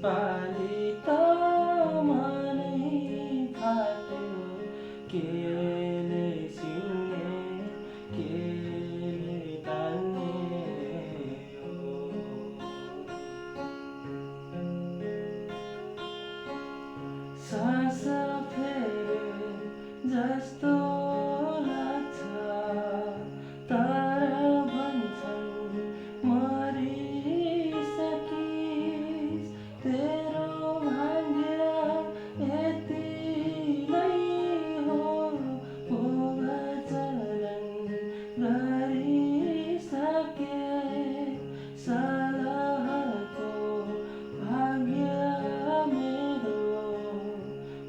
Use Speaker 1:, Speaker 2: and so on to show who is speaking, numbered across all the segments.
Speaker 1: पारी त मनै फाट्यो केले सिउने केले तान्ने हो। सास फेरे जस्तो लाग्छ तर भन्छन् मरिसकिस् तेरो भाग्य यति नै हो। पूर्वचलन गरिसके सलहको भाग्य मेरो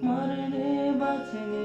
Speaker 1: मर्ने बाँच्ने